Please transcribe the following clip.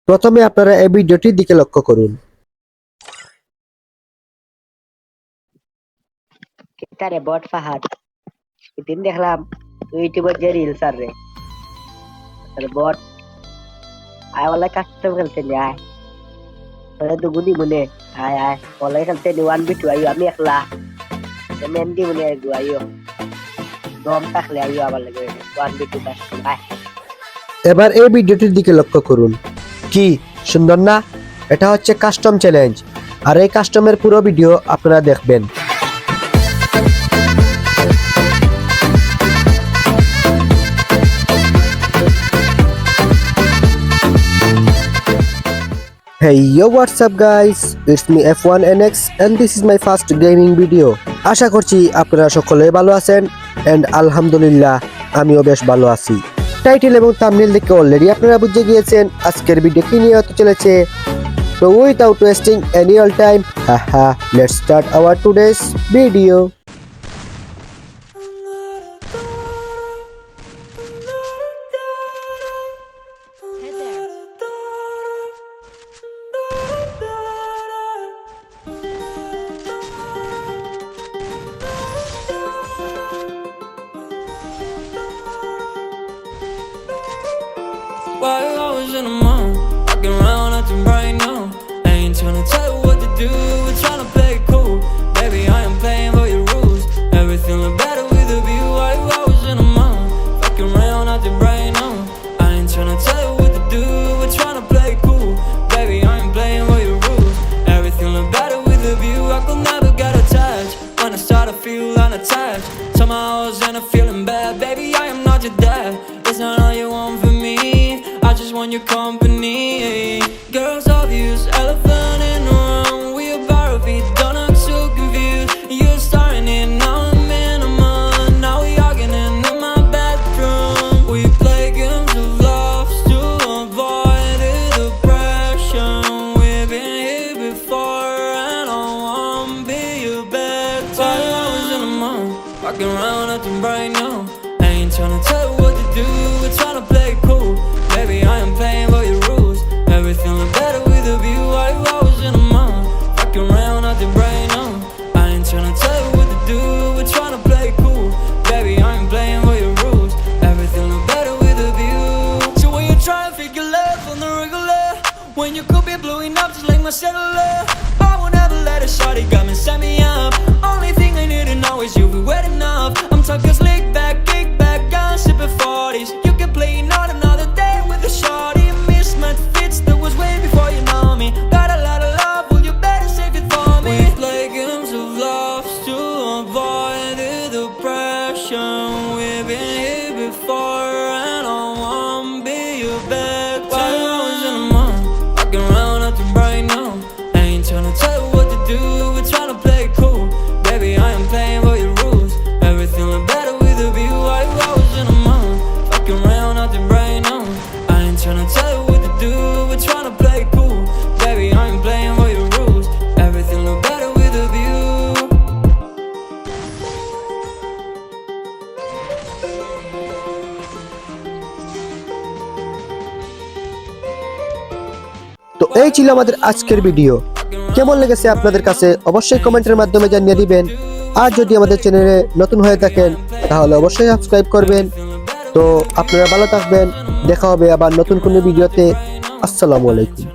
প্রথমে আপনারা এই ভিডিওটির দিকে লক্ষ্য করুন। কিতারে বট ফাহাদ সেদিন দেখলাম ইউটিউবে যে রিলস আর রে বট আয় ওলা কাস্টম খেলতে নি আয় তোরা দুগুনি মনে আয় আয় ওলা খেলতে নি 1v2 আইও আমি একলা মেন্ডি মনে আইও দম থাকলে আইও আমার লাগে 1v2 কাস্টম আয়। এবার এই ভিডিওটির দিকে লক্ষ্য করুন। কি সুন্দর না? এটা হচ্ছে কাস্টম চ্যালেঞ্জ, আর এই কাস্টমের পুরো ভিডিও আপনারা দেখবেন। Hey yo, what's up guys, it's me F1NX and this is my first gaming video. আশা করছি আপনারা সকলে ভালো আছেন and আলহামদুলিল্লাহ আমিও বেশ ভালো আছি। টাইটেল এবং থাম্বনেল দেখে অলরেডি আপনারা বুঝে গিয়েছেন আজকের ভিডিও কি নিয়ে হতে চলেছে। So without wasting any time, let's start our today's video. While I was in the mall, walking around acting right now. I ain't tryna tell you what to do, we're tryna play it cool. Baby, I am playing by your rules. Everything look better with a view. While I was in the mall, walking around acting right now. I ain't tryna tell you what to do, we're tryna play it cool. Baby, I am playing by your rules. Everything look better with a view. I could never get attached. When I start to feel unattached, somehow I was in a feeling bad. Baby, I am not your dad. It's not all you want from me. I just want your company. Girls obvious, elephant in the room. We about to be done, I'm so confused. You're starting it, now I'm in a month. Now we arguing in my bedroom. We play games of love to avoid the depression. We've been here before and I won't be your bed. While I was in the mall, walking around acting right now. I ain't tryna tell you what to do, we're tryna play it cool. Baby, I am playing by your rules. Everything look better with a view. While I was in the mall, walking around acting right now. I ain't tryna tell you what to do, we're tryna play it cool. Baby, I am playing by your rules. Everything look better with a view. So when you try to figure love on the regular, when you could be blowing up just like my cellular, I won't ever let a shawty come and set me up. Only thing I need to know is you be wet enough. I'm talking slick back, kick back, I'm sipping 40s. You can play not another day with a shawty. Mismatch fits that was way before you know me. Got a lot of love, well you better save it for me. We play games of love to avoid the depression. We've been here before and I won't be your bed. While I was in the mall, walking around acting right now. I ain't tryna tell you what to do, we're tryna play it cool. Baby, I am playing by your rules. Everything look better with a view. While I was in the mall, walking around acting right now. I ain't tryna tell you what to do, we're tryna play it cool. Baby, I am playing by your rules. Everything look better with a view. তো এই ছিল আমাদের আজকের video. কেমন লেগেছে আপনাদের কাছে অবশ্যই কমেন্টের মাধ্যমে জানিয়ে দিবেন। আর যদি আমাদের চ্যানেলে নতুন হয়ে থাকেন তাহলে অবশ্যই সাবস্ক্রাইব করবেন। তো আপনারা ভালো থাকবেন, দেখা হবে আবার নতুন কোনো ভিডিওতে। আসসালামু আলাইকুম।